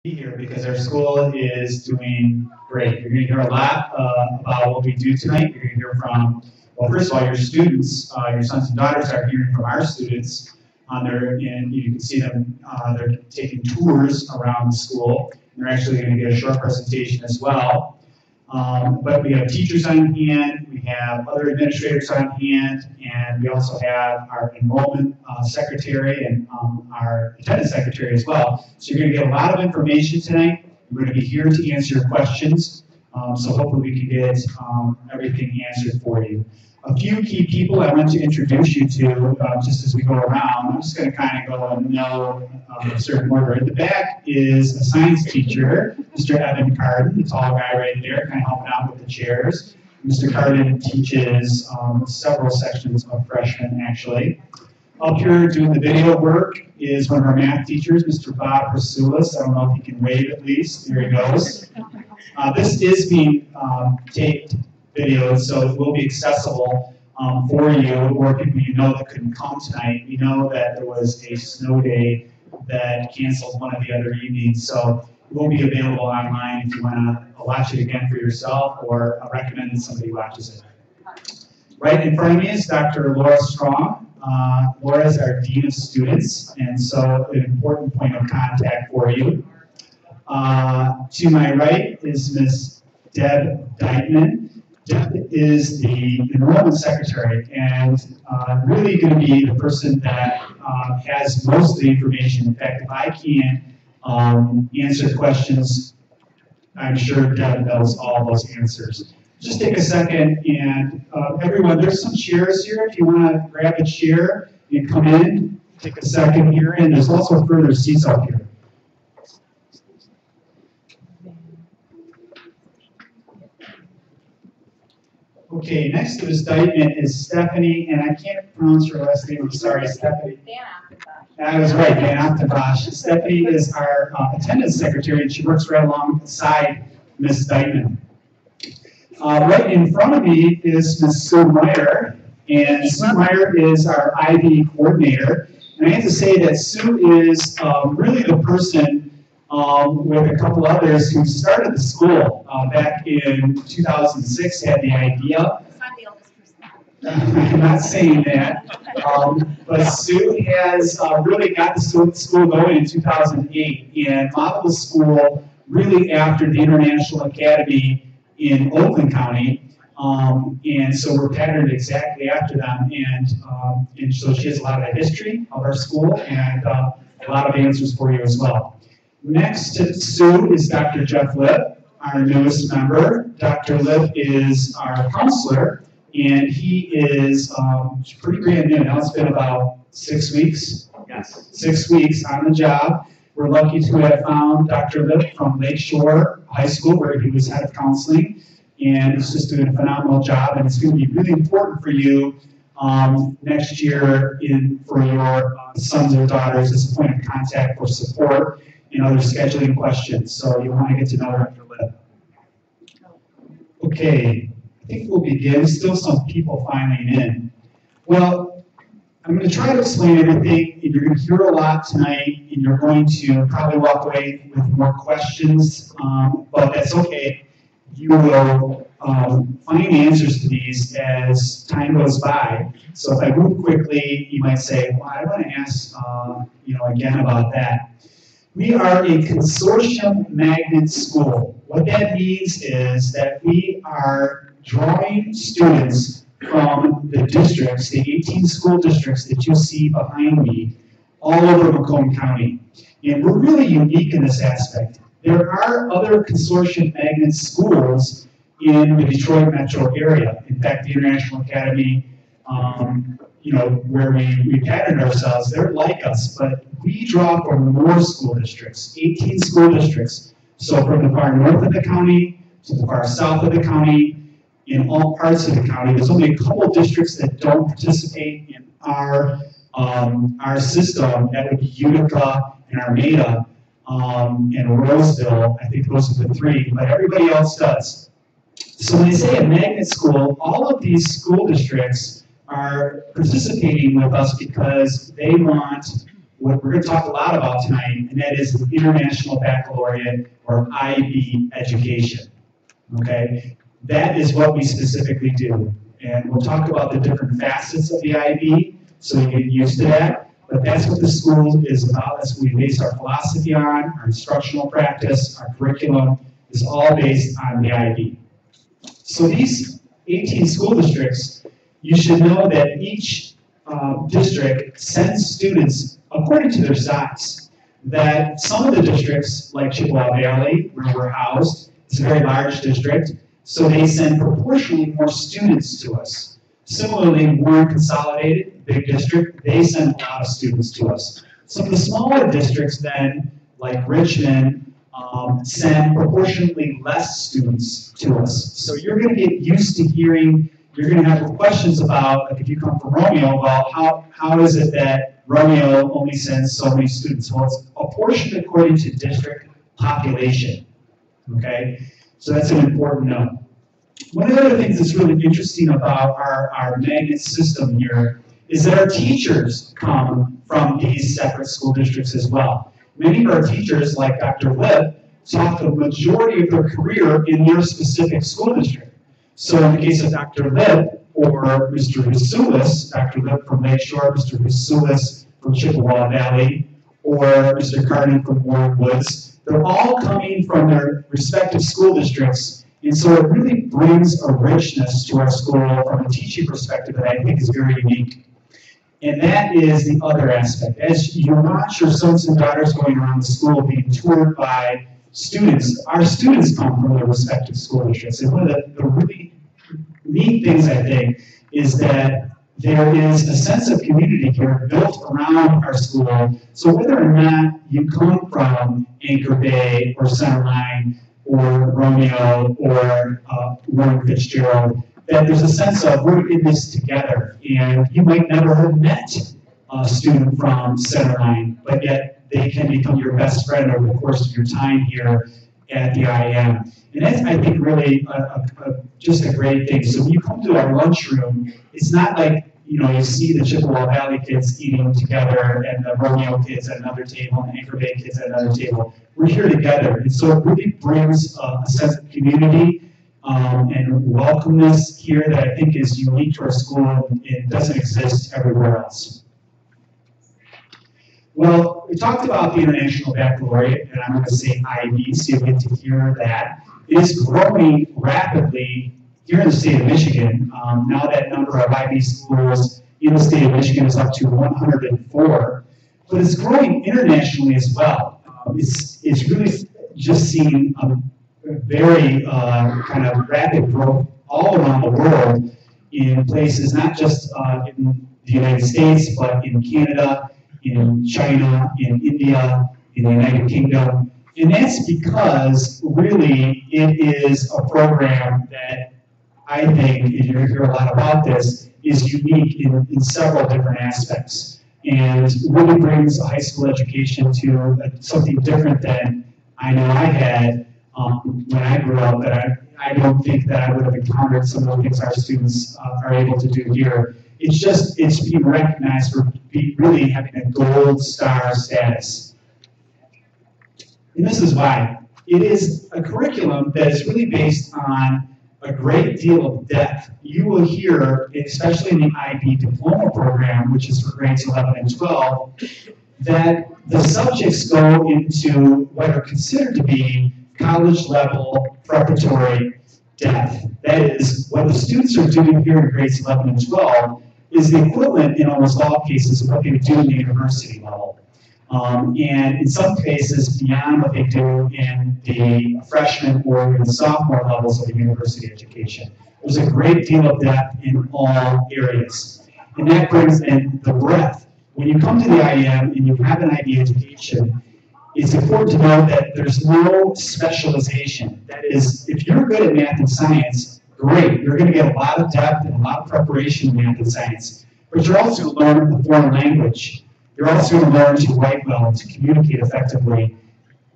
Here because our school is doing great. You're going to hear a lot about what we do tonight. You're going to hear from, well, first of all, your students, your sons and daughters are hearing from our students on and you can see them, they're taking tours around the school. And they're actually going to get a short presentation as well. But we have teachers on hand, we have other administrators on hand, and we also have our enrollment secretary and our attendance secretary as well. So you're going to get a lot of information tonight. We're going to be here to answer your questions. So hopefully we can get everything answered for you. A few key people I want to introduce you to just as we go around. I'm just going to kind of go in no certain order. At the back is a science teacher, Mr. Evan Carden, the tall guy right there, kind of helping out with the chairs. Mr. Carden teaches several sections of freshmen, actually. Up here doing the video work is one of our math teachers, Mr. Bob Prasulis. I don't know if he can wave at least. There he goes. This is being taped video, so it will be accessible for you or people you know that couldn't come tonight. We know that there was a snow day that canceled one of the other evenings, so it will be available online if you want to watch it again for yourself or recommend that somebody watches it. Right in front of me is Dr. Laura Strong. Laura is our Dean of Students, and so an important point of contact for you. To my right is Ms. Deb Deitman. Deb is the enrollment secretary and really going to be the person that has most of the information. In fact, if I can't answer questions, I'm sure Deb knows all those answers. Just take a second and everyone, there's some chairs here. If you want to grab a chair and come in, take a second here, and there's also further seats up here. Okay, next to this Deitman is Stephanie, and I can't pronounce her last name. I'm sorry, Stephanie. That was right, Van Optenbosch. Stephanie is our attendance secretary, and she works right alongside Ms. Deitman. Right in front of me is Ms. Sue Meyer, and Sue Meyer is our IB coordinator. And I have to say that Sue is really the person with a couple others who started the school back in 2006, had the idea. I'm the oldest person. I'm not saying that, but Sue has really got the school going in 2008 and modeled the school really after the International Academy in Oakland County. And so we're patterned exactly after them, and so she has a lot of the history of our school and a lot of answers for you as well. Next to Sue is Dr. Jeff Lipp, our newest member. Dr. Lipp is our counselor, and he is pretty brand new. Now it's been about 6 weeks. Yes, 6 weeks on the job. We're lucky to have found Dr. Lipp from Lakeshore High School, where he was head of counseling, and he's just doing a phenomenal job. And it's going to be really important for you next year for your sons or daughters as a point of contact for support and other scheduling questions. So you want to get to know Dr. Lipp. Okay, I think we'll begin. Still some people filing in. Well, I'm going to try to explain everything, and you're going to hear a lot tonight, and you're going to probably walk away with more questions, but that's okay. You will find answers to these as time goes by. So if I move quickly, you might say, well, I want to ask again about that. We are a consortium magnet school. What that means is that we are drawing students from the districts, the 18 school districts that you see behind me, all over Macomb County. And we're really unique in this aspect. There are other consortium magnet schools in the Detroit metro area. In fact, the International Academy, where we patterned ourselves, they're like us, but we draw from more school districts, 18 school districts. So from the far north of the county to the far south of the county, in all parts of the county. There's only a couple districts that don't participate in our system. That would be Utica and Armada and Roseville. I think those are the three, but everybody else does. So when they say a magnet school, all of these school districts are participating with us because they want what we're going to talk a lot about tonight, and that is the International Baccalaureate or IB education. Okay, that is what we specifically do, and we'll talk about the different facets of the IB, so you get used to that. But that's what the school is about. That's what we base our philosophy on, our instructional practice, our curriculum is all based on the IB. So these 18 school districts, you should know that each district sends students according to their size. That some of the districts, like Chippewa Valley, where we're housed, it's a very large district, so they send proportionally more students to us. Similarly, Warren Consolidated, big district, they send a lot of students to us. Some of the smaller districts then, like Richmond, send proportionately less students to us. So you're going to get used to hearing, you're going to have questions about, like if you come from Romeo, well, how is it that Romeo only sends so many students? Well, it's apportioned according to district population, okay? So that's an important note. One of the other things that's really interesting about our magnet system here is that our teachers come from these separate school districts as well. Many of our teachers, like Dr. Lip, taught the majority of their career in their specific school district. So in the case of Dr. Lip or Mr. Husulis, Dr. Lip from Lakeshore, Mr. Husulis from Chippewa Valley, or Mr. Carden from Warren Woods, they're all coming from their respective school districts. And so it really brings a richness to our school from a teaching perspective that I think is very unique. And that is the other aspect. As you watch your sons and daughters going around the school being toured by students, our students come from their respective school districts. And one of the really neat things, I think, is that there is a sense of community here built around our school. So whether or not you come from Anchor Bay or Centerline or Romeo or Warren Fitzgerald, that there's a sense of we're in this together. And you might never have met a student from Centerline, but yet they can become your best friend over the course of your time here at the IAM. And that's, I think, really just a great thing. So when you come to our lunchroom, it's not like, you know, you see the Chippewa Valley kids eating together and the Romeo kids at another table and the Anchor Bay kids at another table. We're here together. And so it really brings a sense of community and welcomeness here that I think is unique to our school and doesn't exist everywhere else. Well, we talked about the International Baccalaureate, and I'm going to say IB, so you get to hear that. It is growing rapidly here in the state of Michigan. Now that number of IB schools in the state of Michigan is up to 104, but it's growing internationally as well. It's really just seeing a very kind of rapid growth all around the world in places, not just in the United States, but in Canada, in China, in India, in the United Kingdom. And that's because really it is a program that I think, and you're going to hear a lot about this, is unique in several different aspects and really brings a high school education to something different than I know I had when I grew up, that I don't think that I would have encountered some of the things our students are able to do here. It's being recognized for really having a gold star status. And this is why. It is a curriculum that is really based on a great deal of depth. You will hear, especially in the IB diploma program, which is for grades 11 and 12, that the subjects go into what are considered to be college-level preparatory depth. That is, what the students are doing here in grades 11 and 12 is the equivalent in almost all cases of what they would do in the university level. And in some cases, beyond what they do in the freshman or even sophomore levels of the university education. There's a great deal of depth in all areas. And that brings in the breadth. When you come to the IAM and you have an IB education, it's important to know that there's no specialization. That is, if you're good at math and science, great. You're going to get a lot of depth and a lot of preparation in math and science. But you're also going to learn a foreign language. You're also going to learn to write well, to communicate effectively,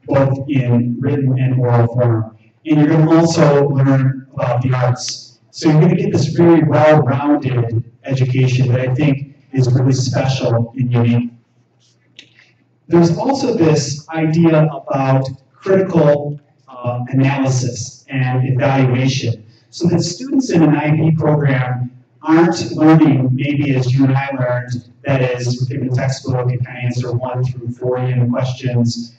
both in written and oral form. And you're going to also learn about the arts. So you're going to get this very well-rounded education that I think is really special and unique. there's also this idea about critical analysis and evaluation, so that students in an IB program aren't learning maybe as you and I learned, that is within the textbook you can answer 1 through 40 in questions.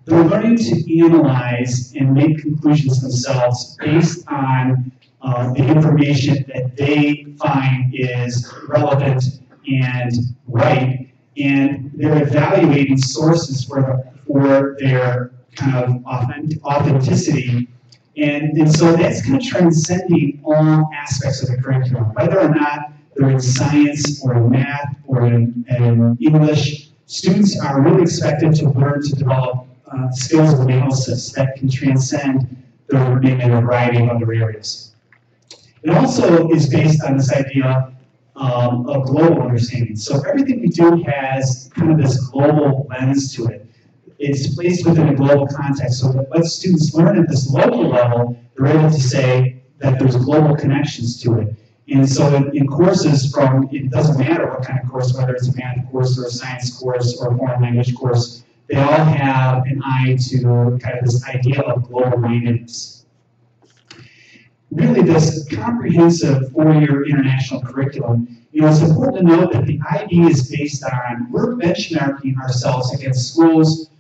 They're learning to analyze and make conclusions themselves based on the information that they find is relevant and right, and they're evaluating sources for their kind of authenticity. And so that's kind of transcending all aspects of the curriculum, whether or not they're in science or in math or in English. Students are really expected to learn to develop skills of analysis that can transcend the learning in a variety of other areas. It also is based on this idea of global understanding. So everything we do has kind of this global lens to it. It's placed within a global context, so that what students learn at this local level, they're able to say that there's global connections to it. And so in courses it doesn't matter what kind of course, whether it's a math course or a science course or a foreign language course, they all have an eye to kind of this idea of global readiness. Really, this comprehensive 4-year international curriculum, it's important to note that the IB is based on, we're benchmarking ourselves against schools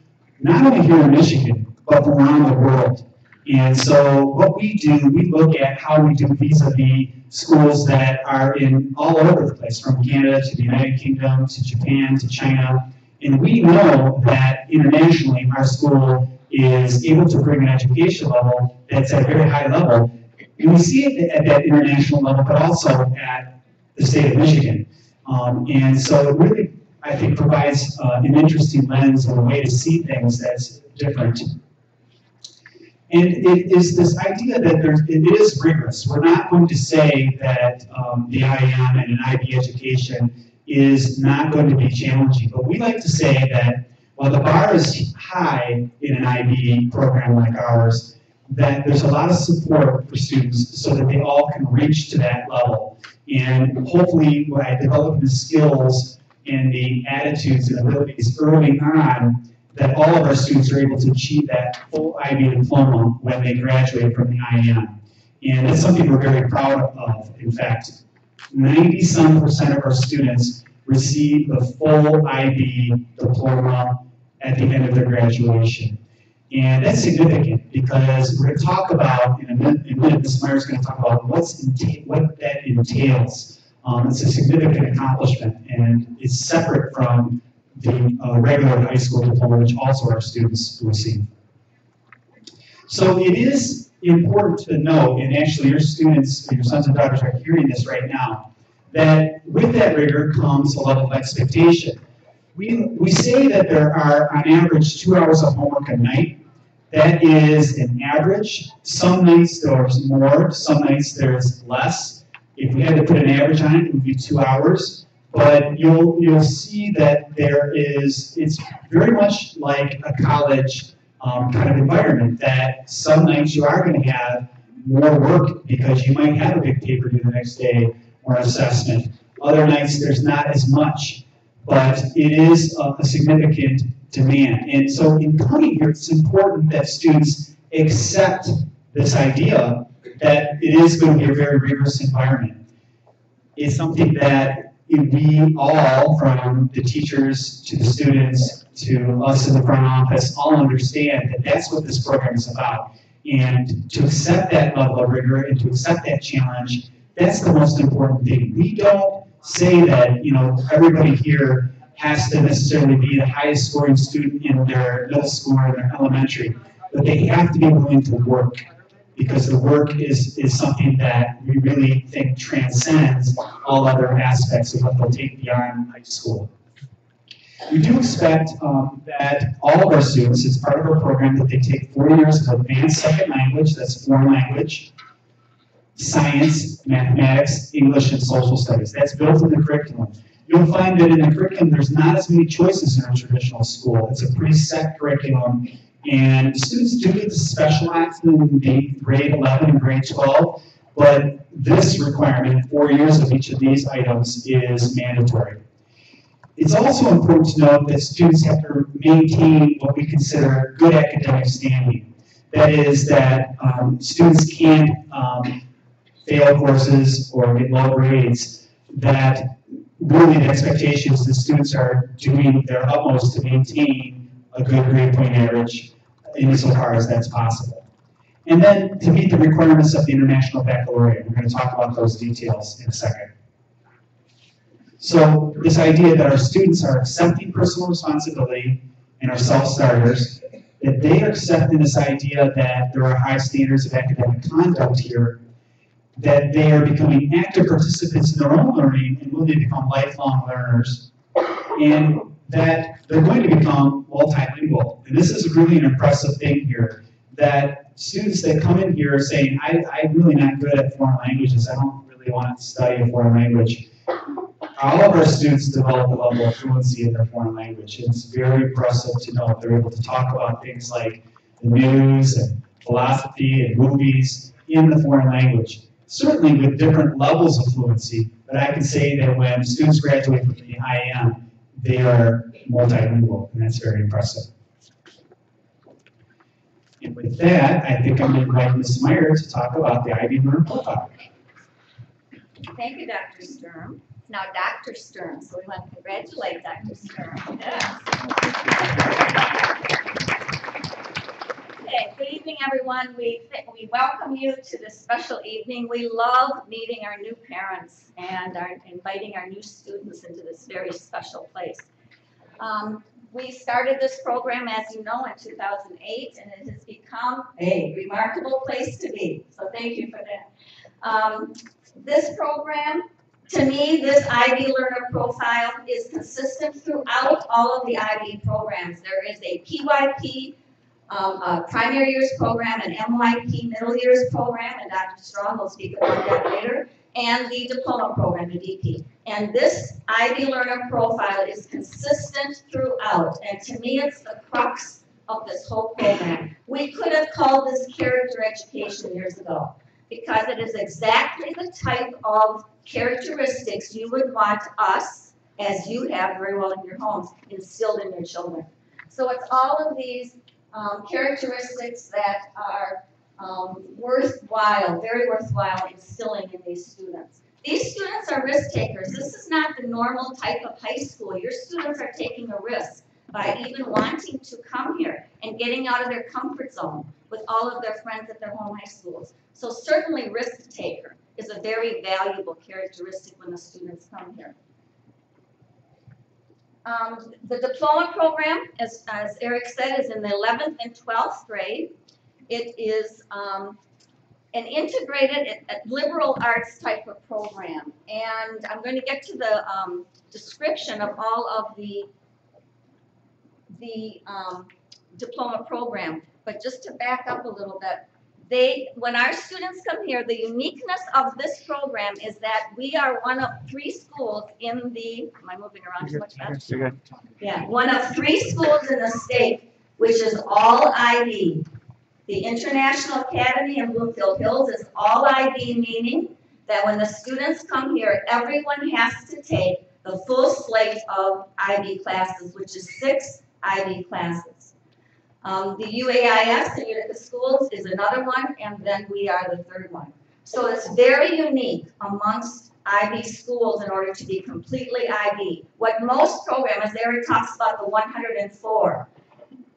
not only here in Michigan, but from around the world. And so what we do, we look at how we do vis-a-vis schools that are in all over the place, from Canada to the United Kingdom to Japan to China. And we know that internationally our school is able to bring an education level that's at a very high level. And we see it at that international level, but also at the state of Michigan. And so it really, I think, provides an interesting lens and a way to see things that's different. And it is this idea that it is rigorous. We're not going to say that the IAM and an IB education is not going to be challenging, but we like to say that while the bar is high in an IB program like ours, that there's a lot of support for students so that they all can reach to that level. And hopefully by developing the skills and the attitudes and abilities early on, that all of our students are able to achieve that full IB diploma when they graduate from the IAM. And that's something we're very proud of. In fact, 90-some% of our students receive the full IB diploma at the end of their graduation. And that's significant because we're going to talk about, in a minute, Ms. Meyer's going to talk about what that entails. It's a significant accomplishment, and it's separate from the regular high school diploma, which also our students receive. So it is important to note, and actually your students, your sons and daughters are hearing this right now, that with that rigor comes a level of expectation. We say that there are, on average, 2 hours of homework a night. That is an average. Some nights there's more, some nights there's less. If we had to put an average on it, it would be 2 hours. But you'll see that it's very much like a college kind of environment, that some nights you are going to have more work because you might have a big paper due the next day or an assessment. Other nights there's not as much, but it is a significant demand. And so in coming here, it's important that students accept this idea that it is going to be a very rigorous environment. It's something that we all, from the teachers to the students to us in the front office, all understand that that's what this program is about. And to accept that level of rigor and to accept that challenge, that's the most important thing. We don't say that, everybody here has to necessarily be the highest scoring student in their middle school or their elementary, but they have to be willing to work, because the work is something that we really think transcends all other aspects of what they'll take beyond high school. We do expect that all of our students, it's part of our program, that they take 4 years of advanced second language, that's foreign language, science, mathematics, English, and social studies. That's built in the curriculum. You'll find that in the curriculum, there's not as many choices in a traditional school. It's a pretty set curriculum, and students do get to specialize in the grade 11 and grade 12, but this requirement, 4 years of each of these items, is mandatory. It's also important to note that students have to maintain what we consider good academic standing. That is that students can't fail courses or get low grades, that really the expectation is that students are doing their utmost to maintain a good grade point average insofar as that's possible. And then to meet the requirements of the International Baccalaureate. We're going to talk about those details in a second. So this idea that our students are accepting personal responsibility and are self-starters, that they are accepting this idea that there are high standards of academic conduct here, that they are becoming active participants in their own learning and will they become lifelong learners, and that they're going to become multilingual. And this is really an impressive thing here, that students that come in here saying, I'm really not good at foreign languages, I don't really want to study a foreign language. All of our students develop a level of fluency in their foreign language. It's very impressive to know they're able to talk about things like the news and philosophy and movies in the foreign language. Certainly with different levels of fluency, but I can say that when students graduate from the IAM, they are multilingual, and that's very impressive. And with that, I think I'm going to invite Ms. Meyer to talk about the IB Learner Profile. Thank you, Dr. Sturm. It's now Dr. Sturm, so we want to congratulate Dr. Sturm. Yes. Okay, good evening, everyone. We welcome you to this special evening. We love meeting our new parents and are inviting our new students into this very special place. We started this program, as you know, in 2008, and it has become a remarkable place to be. So thank you for that. This program, to me, this IB Learner Profile is consistent throughout all of the IB programs. There is a PYP, primary years program, an MYP middle years program, and Dr. Strong will speak about that later, and the diploma program, the DP. And this IB Learner Profile is consistent throughout, and to me it's the crux of this whole program. We could have called this character education years ago, because it is exactly the type of characteristics you would want us, as you have very well in your homes, instilled in your children. So it's all of these characteristics that are worthwhile, very worthwhile instilling in these students. These students are risk takers. This is not the normal type of high school. Your students are taking a risk by even wanting to come here and getting out of their comfort zone with all of their friends at their home high schools. So certainly risk taker is a very valuable characteristic when the students come here. The diploma program, as Eric said, is in the 11th and 12th grade. It is an integrated liberal arts type of program. And I'm going to get to the description of all of the diploma program. But just to back up a little bit, when our students come here, the uniqueness of this program is that we are one of 3 schools in the, am I moving around too much faster? You're good. Yeah, one of 3 schools in the state, which is all IB. The International Academy in Bloomfield Hills is all IB, meaning that when the students come here, everyone has to take the full slate of IB classes, which is 6 IB classes. The UAIS, the Utica Schools, is another one, and then we are the 3rd one. So it's very unique amongst IB schools in order to be completely IB. What most programs, Eric talks about the 104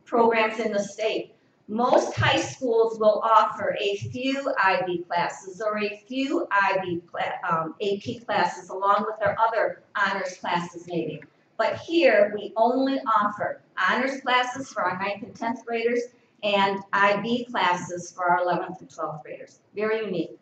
programs in the state, most high schools will offer a few IB classes or a few IB AP classes along with their other honors classes maybe. But here, we only offer honors classes for our 9th and 10th graders and IB classes for our 11th and 12th graders. Very unique.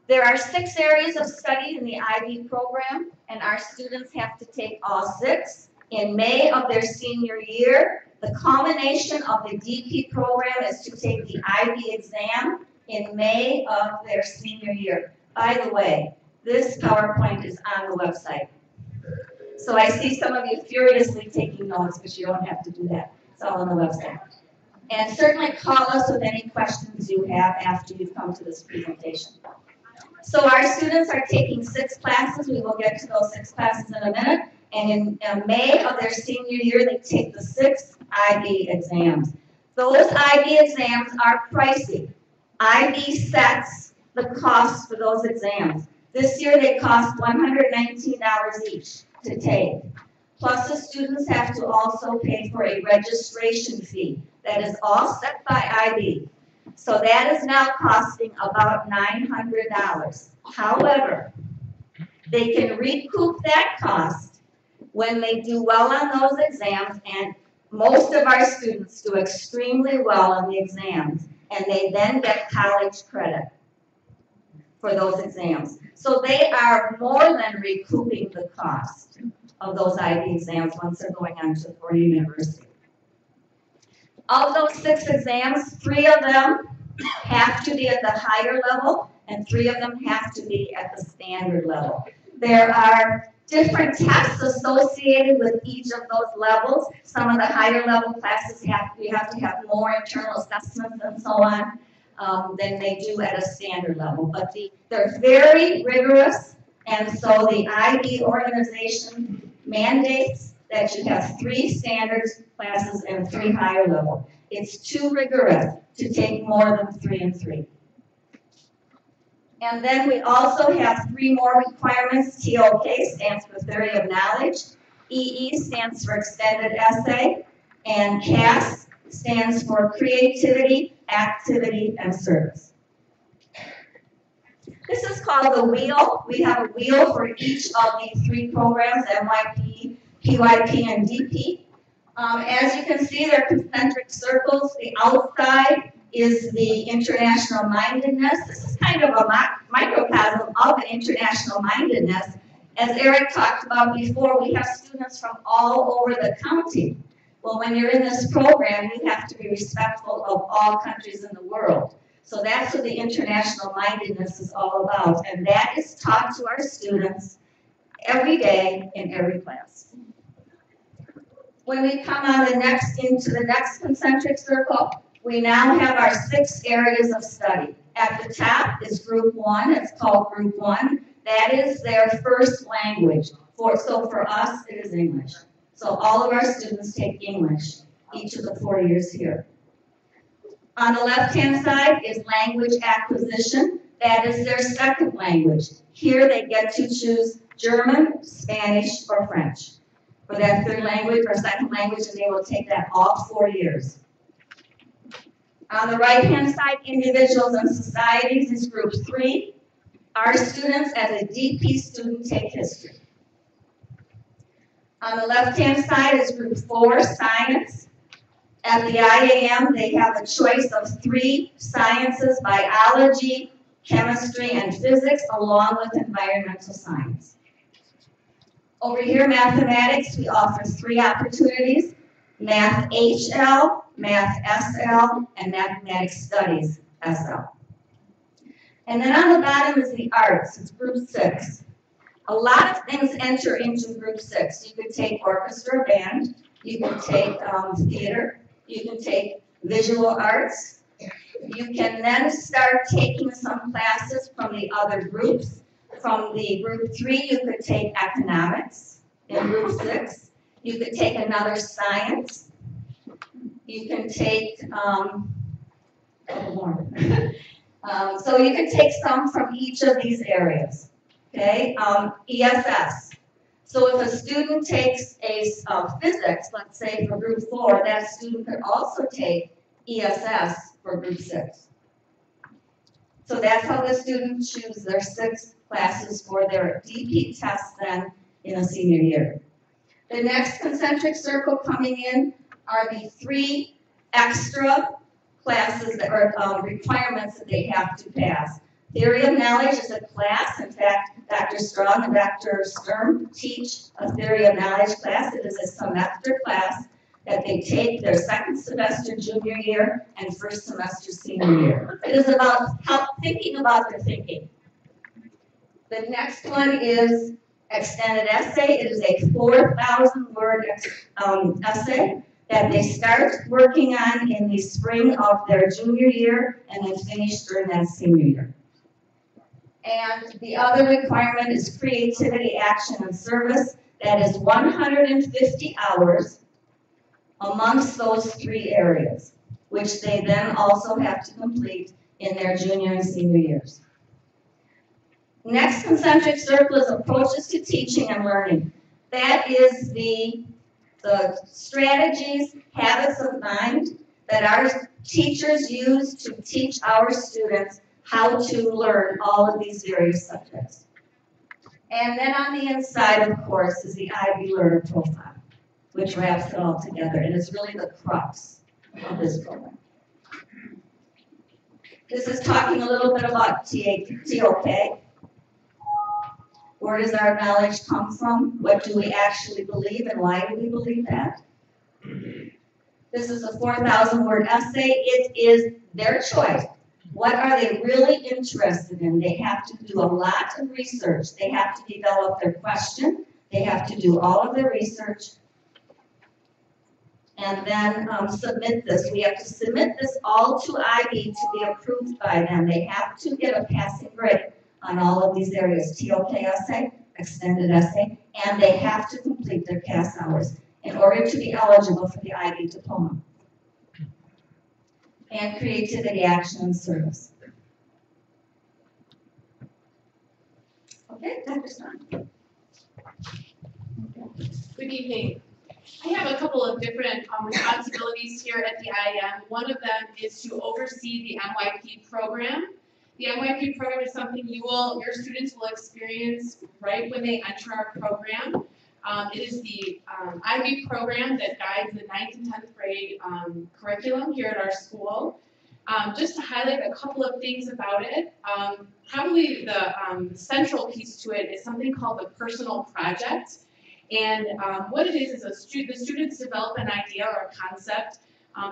There are 6 areas of study in the IB program, and our students have to take all 6. In May of their senior year, the culmination of the DP program is to take the IB exam in May of their senior year. By the way, this PowerPoint is on the website. So I see some of you furiously taking notes, but you don't have to do that. It's all on the website. And certainly call us with any questions you have after you've come to this presentation. So our students are taking 6 classes. We will get to those 6 classes in a minute. and in May of their senior year, they take the 6 IB exams. Those IB exams are pricey. IB sets the cost for those exams. This year they cost $119 each to take. Plus the students have to also pay for a registration fee that is all set by IB. So that is now costing about $900. However, they can recoup that cost when they do well on those exams, and most of our students do extremely well on the exams, and they then get college credit for those exams. So they are more than recouping the cost of those IB exams once they're going on to Florida University. Of those 6 exams, 3 of them have to be at the higher level, and 3 of them have to be at the standard level. There are different tests associated with each of those levels. Some of the higher level classes you have to have more internal assessments and so on than they do at a standard level. But they're very rigorous, and so the IB organization mandates that you have 3 standards classes and 3 higher level. It's too rigorous to take more than 3 and 3. And then we also have 3 more requirements. TOK stands for Theory of Knowledge, EE stands for Extended Essay, and CAS stands for Creativity, Activity, and Service. This is called the wheel. We have a wheel for each of the 3 programs, MYP, PYP, and DP. As you can see, they're concentric circles. The outside is the international mindedness. This is kind of a microcosm of the international mindedness. As Eric talked about before, we have students from all over the county. Well, when you're in this program, you have to be respectful of all countries in the world. So that's what the international mindedness is all about, and that is taught to our students every day in every class. When we come on into the next concentric circle, we now have our 6 areas of study. At the top is Group 1. It's called Group 1. That is their first language. So for us, it is English. So all of our students take English each of the 4 years here. On the left-hand side is language acquisition. That is their second language. Here they get to choose German, Spanish, or French for that third language or second language, and they will take that all 4 years. On the right-hand side, individuals and societies is Group 3. Our students, as a DP student, take history. On the left-hand side is Group 4, science. At the IAM, they have a choice of 3 sciences: biology, chemistry, and physics, along with environmental science. Over here, mathematics, we offer 3 opportunities: Math HL, Math SL, and Mathematics Studies SL. And then on the bottom is the arts. It's Group 6. A lot of things enter into Group 6. You could take orchestra, band. You can take theater. You can take visual arts. You can then start taking some classes from the other groups. From the Group 3, you could take economics. In Group 6, you could take another science. You can take, so you can take some from each of these areas. Okay, ESS. So if a student takes a physics, let's say for Group 4, that student could also take ESS for Group 6. So that's how the students choose their 6 classes for their DP test then in a senior year. The next concentric circle coming in are the 3 extra classes that are requirements that they have to pass. Theory of Knowledge is a class. In fact, Dr. Strong and Dr. Sturm teach a Theory of Knowledge class. It is a semester class that they take their 2nd semester junior year and 1st semester senior year. It is about thinking about their thinking. The next one is Extended Essay. It is a 4,000-word essay that they start working on in the spring of their junior year and then finish during that senior year. And the other requirement is Creativity, Action, and Service. That is 150 hours amongst those 3 areas, which they then also have to complete in their junior and senior years. Next concentric circle is approaches to teaching and learning. That is the strategies, habits of mind that our teachers use to teach our students how to learn all of these various subjects. And then on the inside, of course, is the IB Learner Profile, which wraps it all together, and is really the crux of this program. This is talking a little bit about TOK. Where does our knowledge come from? What do we actually believe, and why do we believe that? This is a 4,000-word essay. It is their choice. What are they really interested in? They have to do a lot of research. They have to develop their question. They have to do all of their research. And then submit this. We have to submit this all to IB to be approved by them. They have to get a passing grade on all of these areas, TOK essay, extended essay, and they have to complete their CAS hours in order to be eligible for the IB diploma. And creativity, action, and service. Okay, Dr. Stein. Good evening. I have a couple of different responsibilities here at the IAM. One of them is to oversee the MYP program. The MYP program is something your students will experience right when they enter our program. It is the IB program that guides the 9th and 10th grade curriculum here at our school. Just to highlight a couple of things about it, probably the central piece to it is something called the personal project. And what it is the students develop an idea or a concept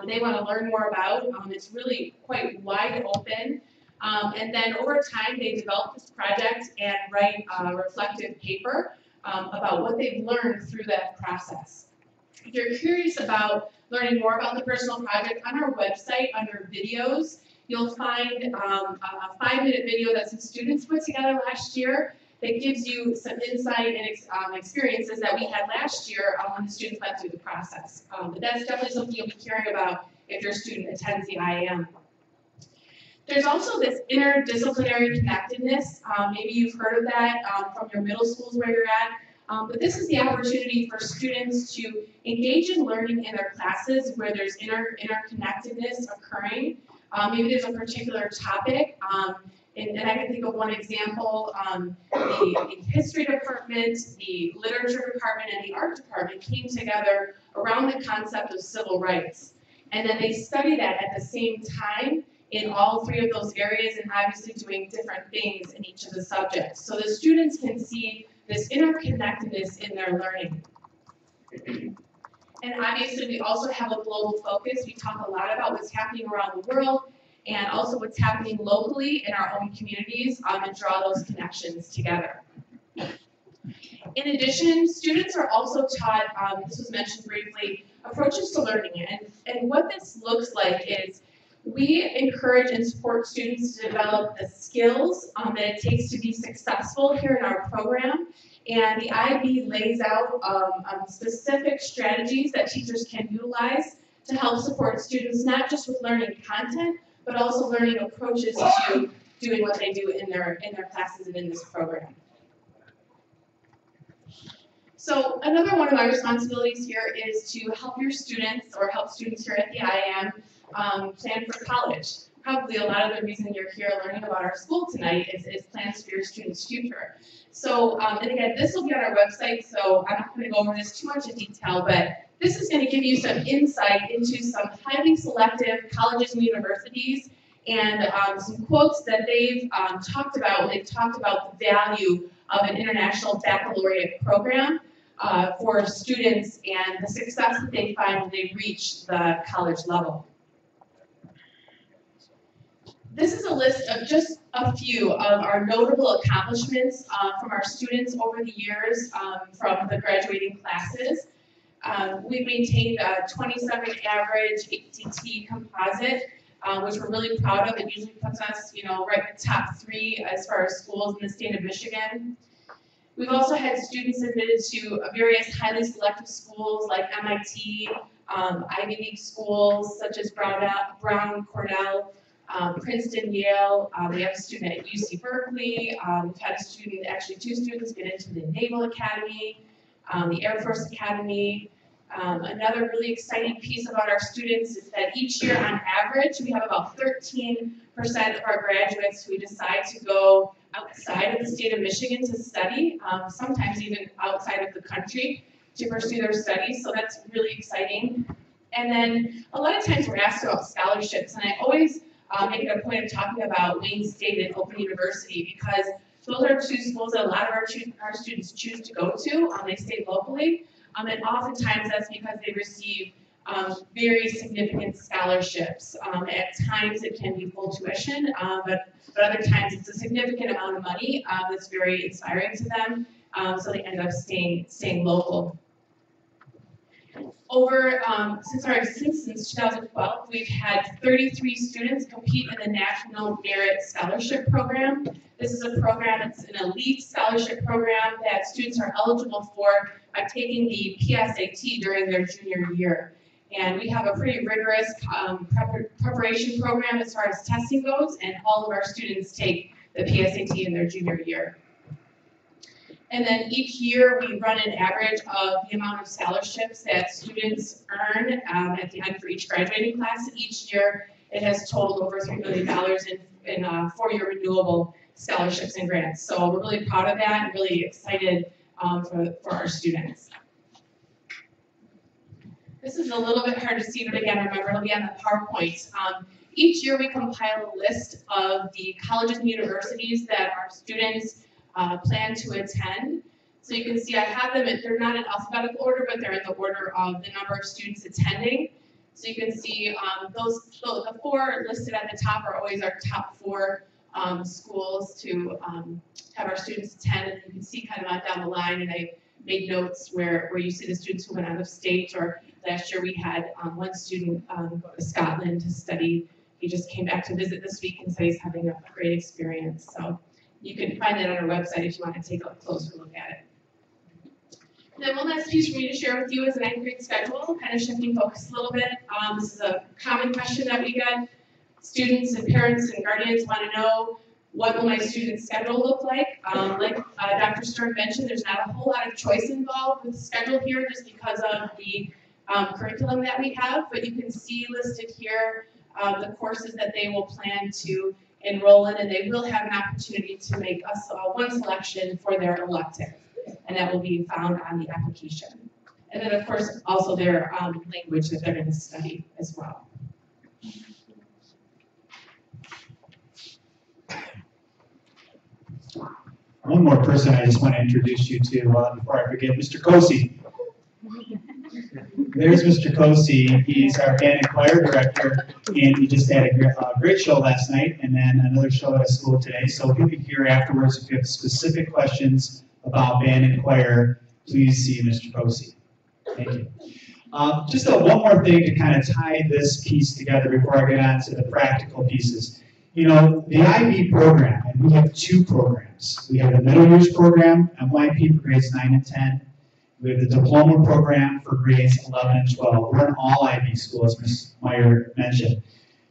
they want to learn more about. It's really quite wide open. And then over time, they develop this project and write a reflective paper about what they've learned through that process. If you're curious about learning more about the personal project, on our website under videos, you'll find a 5-minute video that some students put together last year that gives you some insight and experiences that we had last year when the students went through the process. But that's definitely something you'll be hearing about if your student attends the IAM. There's also this interdisciplinary connectedness. Maybe you've heard of that from your middle schools where you're at. But this is the opportunity for students to engage in learning in their classes where there's interconnectedness occurring. Maybe there's a particular topic. And I can think of one example, the history department, the literature department, and the art department came together around the concept of civil rights. And then they study that at the same time in all 3 of those areas and obviously doing different things in each of the subjects. So the students can see this interconnectedness in their learning. And obviously we also have a global focus. We talk a lot about what's happening around the world and also what's happening locally in our own communities and draw those connections together. In addition, students are also taught, this was mentioned briefly, approaches to learning. And what this looks like is we encourage and support students to develop the skills that it takes to be successful here in our program. And the IB lays out specific strategies that teachers can utilize to help support students, not just with learning content, but also learning approaches to doing what they do in their classes and in this program. So another one of my responsibilities here is to help your students, or help students here at the IAM, plan for college. Probably a lot of the reason you're here learning about our school tonight is plans for your students' future. So, and again, this will be on our website, so I'm not going to go over this too much in detail, but this is going to give you some insight into some highly selective colleges and universities and some quotes that they've talked about when they've talked about the value of an international baccalaureate program for students and the success that they find when they reach the college level. This is a list of just a few of our notable accomplishments from our students over the years from the graduating classes. We've maintained a 27 average ACT composite, which we're really proud of. It usually puts us, right in the top 3 as far as schools in the state of Michigan. We've also had students admitted to various highly selective schools like MIT, Ivy League schools such as Brown, Cornell, Princeton, Yale. We have a student at UC Berkeley. We've had a student, actually 2 students, get into the Naval Academy, the Air Force Academy. Another really exciting piece about our students is that each year on average, we have about 13% of our graduates who decide to go outside of the state of Michigan to study, sometimes even outside of the country to pursue their studies, so that's really exciting. And then a lot of times we're asked about scholarships, and I always make it a point of talking about Wayne State and Open University, because those are 2 schools that a lot of our students choose to go to. They stay locally, and oftentimes that's because they receive very significant scholarships. At times it can be full tuition, but other times it's a significant amount of money that's very inspiring to them, so they end up staying local. Since our existence since 2012, we've had 33 students compete in the National Merit Scholarship Program. This is a program, it's an elite scholarship program that students are eligible for by taking the PSAT during their junior year. And we have a pretty rigorous preparation program as far as testing goes, and all of our students take the PSAT in their junior year. And then each year we run an average of the amount of scholarships that students earn at the end for each graduating class. Each year it has totaled over $3 million in 4-year renewable scholarships and grants. So we're really proud of that and really excited for our students. This is a little bit hard to see, but again, remember it'll be on the PowerPoint. Each year we compile a list of the colleges and universities that our students plan to attend. So you can see I have them, they're not in alphabetical order, but they're in the order of the number of students attending. So you can see the 4 listed at the top are always our top 4 schools to have our students attend. And you can see kind of on down the line, and I made notes where you see the students who went out of state, or last year we had 1 student go to Scotland to study. He just came back to visit this week and said he's having a great experience. So you can find that on our website if you want to take a closer look at it. And then one last piece for me to share with you is an 9th grade schedule, kind of shifting focus a little bit. This is a common question that we get. Students and parents and guardians want to know, what will my student's schedule look like? Like Dr. Stern mentioned, there's not a whole lot of choice involved with the schedule here just because of the curriculum that we have, but you can see listed here the courses that they will plan to enroll in, and they will have an opportunity to make one selection for their elective, and that will be found on the application. And then of course also their language that they're going to study as well. One more person I just want to introduce you to before I forget, Mr. Kosi. There's Mr. Kosi. He's our band and choir director, and he just had a great show last night and then another show at school today. So he'll be here afterwards. If you have specific questions about band and choir, please see Mr. Kosi. Thank you. Just one more thing to kind of tie this piece together before I get on to the practical pieces. You know, the IB program, and we have 2 programs. We have the middle years program, MYP for grades 9 and 10. We have the diploma program for grades 11 and 12. We're an all IB school, as Ms. Meyer mentioned.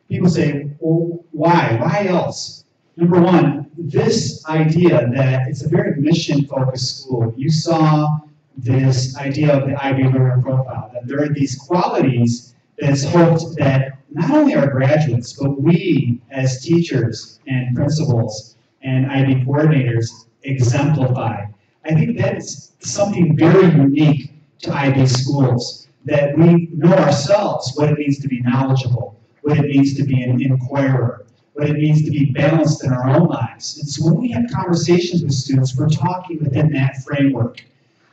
People say, well, why? Why else? Number one, this idea that it's a very mission-focused school. You saw this idea of the IB learner profile, that there are these qualities that's hoped that not only our graduates, but we as teachers and principals and IB coordinators exemplify. I think that's something very unique to IB schools, that we know ourselves what it means to be knowledgeable, what it means to be an inquirer, what it means to be balanced in our own lives. And so when we have conversations with students, we're talking within that framework.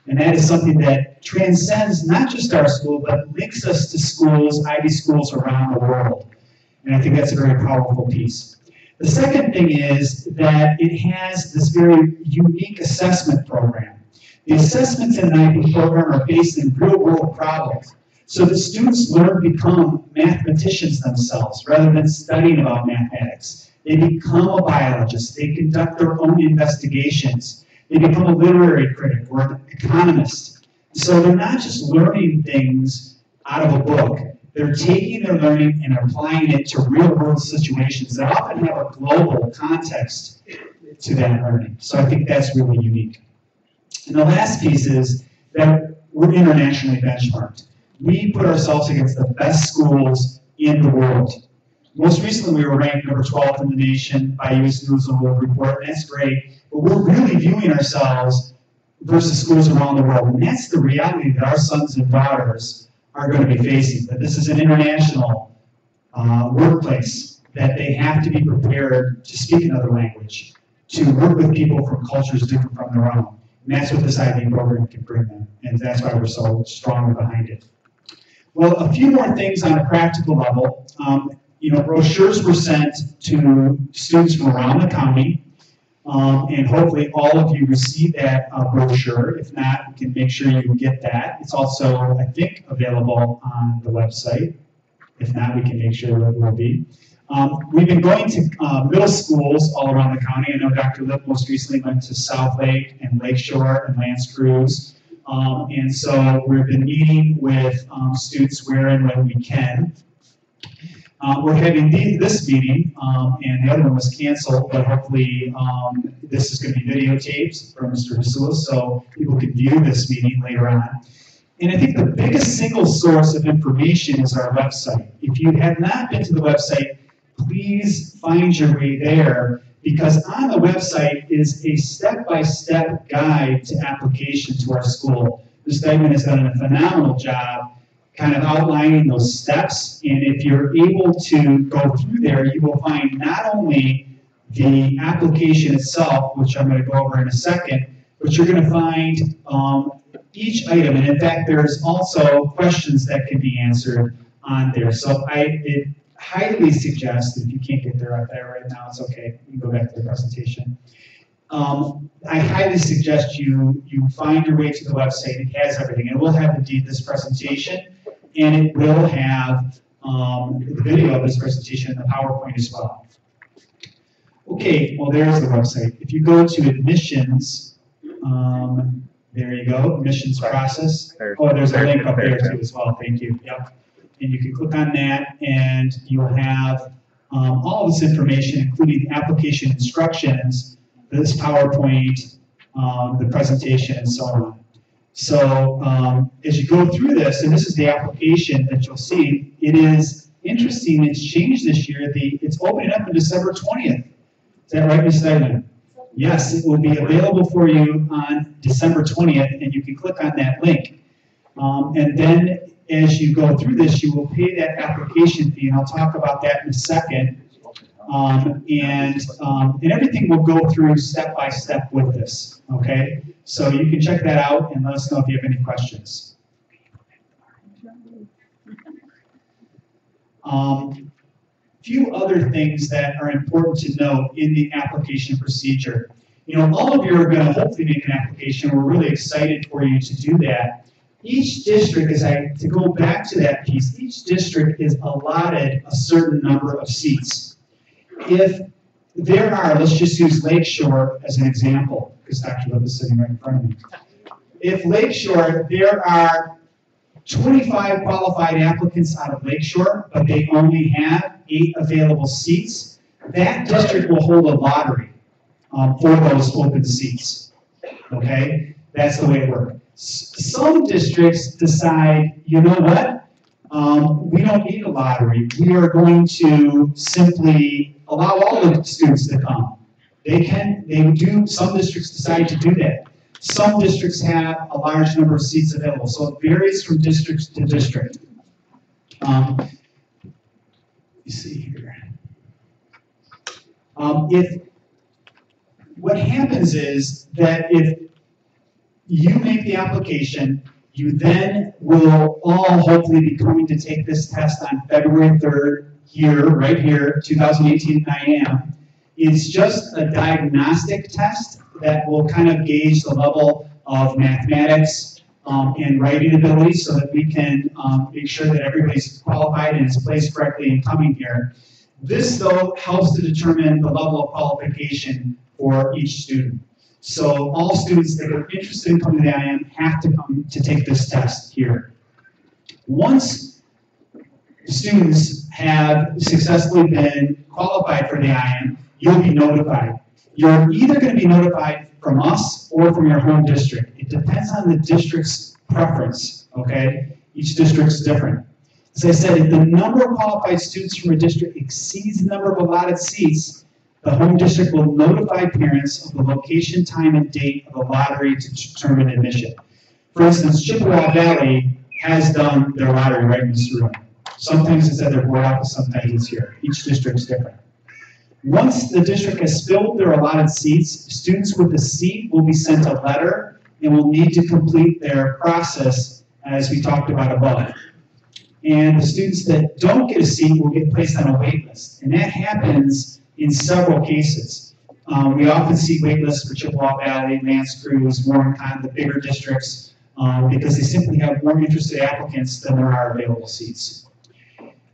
And that is something that transcends not just our school, but links us to schools, IB schools around the world. And I think that's a very powerful piece. The second thing is that it has this very unique assessment program. The assessments in an IB program are based in real-world problems. So the students learn to become mathematicians themselves rather than studying about mathematics. They become a biologist. They conduct their own investigations. They become a literary critic or an economist. So they're not just learning things out of a book. They're taking their learning and applying it to real-world situations that often have a global context to that learning. So I think that's really unique. And the last piece is that we're internationally benchmarked. We put ourselves against the best schools in the world. Most recently, we were ranked number 12 in the nation by U.S. News and World Report, and that's great. But we're really viewing ourselves versus schools around the world. And that's the reality that our sons and daughters are going to be facing. That this is an international workplace, that they have to be prepared to speak another language, to work with people from cultures different from their own. And that's what this IB program can bring them. And that's why we're so strong behind it. Well, a few more things on a practical level. Brochures were sent to students from around the county. And hopefully all of you received that brochure. If not, you can make sure you get that. It's also, I think, available on the website. If not, we can make sure it will be. We've been going to middle schools all around the county. I know Dr. Lip most recently went to South Lake and Lakeshore and L'Anse Creuse. And so we've been meeting with students where and when we can. We're having this meeting, and the other one was canceled, but hopefully this is going to be videotaped from Mr. Husula, so people can view this meeting later on. And I think the biggest single source of information is our website. If you have not been to the website, please find your way there, because on the website is a step-by-step guide to application to our school. Ms. Degman has done a phenomenal job kind of outlining those steps, and if you're able to go through there, you will find not only the application itself, which I'm going to go over in a second, but you're going to find each item, and in fact, there's also questions that can be answered on there. So I highly suggest, if you can't get there right now, it's okay, you can go back to the presentation. I highly suggest you find your way to the website. It has everything. It will have indeed this presentation, and it will have the video of this presentation and the PowerPoint as well. Okay, well there's the website. If you go to admissions, there you go, admissions process. Oh, there's a link up there too as well, thank you. Yep. And you can click on that, and you'll have all of this information, including the application instructions, this PowerPoint, the presentation, and so on. So as you go through this, and this is the application that you'll see, it is interesting, it's changed this year. It's opening up on December 20th. Is that right, Ms. Steinman? Yes, it will be available for you on December 20th, and you can click on that link. And then as you go through this, you will pay that application fee, and I'll talk about that in a second. And everything will go through step by step with this, okay? So you can check that out and let us know if you have any questions. Few other things that are important to note in the application procedure. All of you are going to hopefully make an application. We're really excited for you to do that. Each district, to go back to that piece, each district is allotted a certain number of seats. If there are, let's just use Lakeshore as an example, because Dr. Lip is sitting right in front of me. If Lakeshore, there are 25 qualified applicants out of Lakeshore, but they only have 8 available seats, that district will hold a lottery for those open seats, okay? That's the way it works. Some districts decide, you know what, we don't need a lottery. We are going to simply allow all the students to come. Some districts decide to do that. Some districts have a large number of seats available, so it varies from district to district. You see here. What happens is that if you make the application, you then will all hopefully be coming to take this test on February 3rd here, right here, 2018 IAM. It's just a diagnostic test that will kind of gauge the level of mathematics and writing ability so that we can make sure that everybody's qualified and is placed correctly in coming here. This, though, helps to determine the level of qualification for each student. So all students that are interested in coming to the IAM have to come to take this test here. Once students have successfully been qualified for the IAM, you'll be notified. You're either going to be notified from us or from your home district. It depends on the district's preference, okay? Each district's different. As I said, if the number of qualified students from a district exceeds the number of allotted seats, the home district will notify parents of the location, time, and date of the lottery to determine admission. For instance, Chippewa Valley has done their lottery right in this room. Sometimes it's at their board office, sometimes it's here. Each district's different. Once the district has filled their allotted seats, students with a seat will be sent a letter and will need to complete their process as we talked about above. And the students that don't get a seat will get placed on a wait list. And that happens in several cases. We often see wait lists for Chippewa Valley, Nance Cruz, Warren, kind of the bigger districts, because they simply have more interested applicants than there are available seats.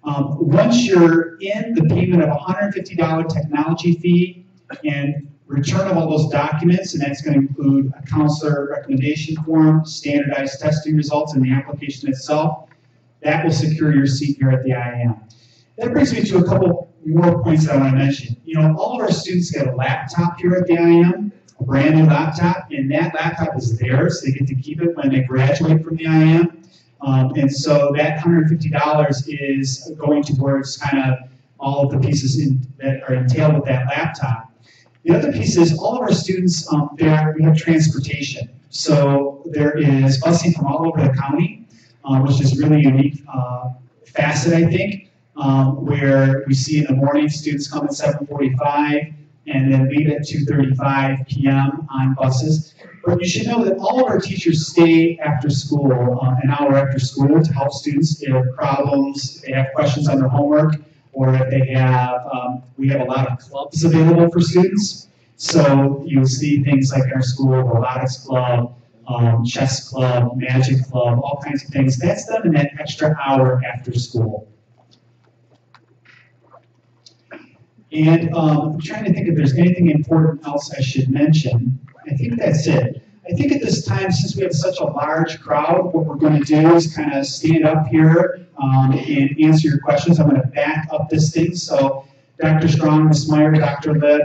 Once you're in, the payment of $150 technology fee and return of all those documents, and that's going to include a counselor recommendation form, standardized testing results, and the application itself, that will secure your seat here at the IAM. That brings me to a couple more points that I want to mention. You know, all of our students get a laptop here at the IAM, a brand new laptop, and that laptop is theirs. They get to keep it when they graduate from the IAM. And so that $150 is going towards kind of all of the pieces that are entailed with that laptop. The other piece is all of our students, we have transportation. So there is busing from all over the county, which is really unique facet, I think, where we see in the morning students come at 7:45 and then leave at 2:35 p.m. on buses. But you should know that all of our teachers stay after school, an hour after school, to help students if they have problems, if they have questions on their homework, or if they have, we have a lot of clubs available for students. So you'll see things like in our school, robotics club, chess club, magic club, all kinds of things. That's done in that extra hour after school. And I'm trying to think if there's anything important else I should mention. I think that's it. I think at this time, since we have such a large crowd, what we're going to do is kind of stand up here and answer your questions. I'm going to back up this thing. So Dr. Strong, Ms. Meyer, Dr. Litt,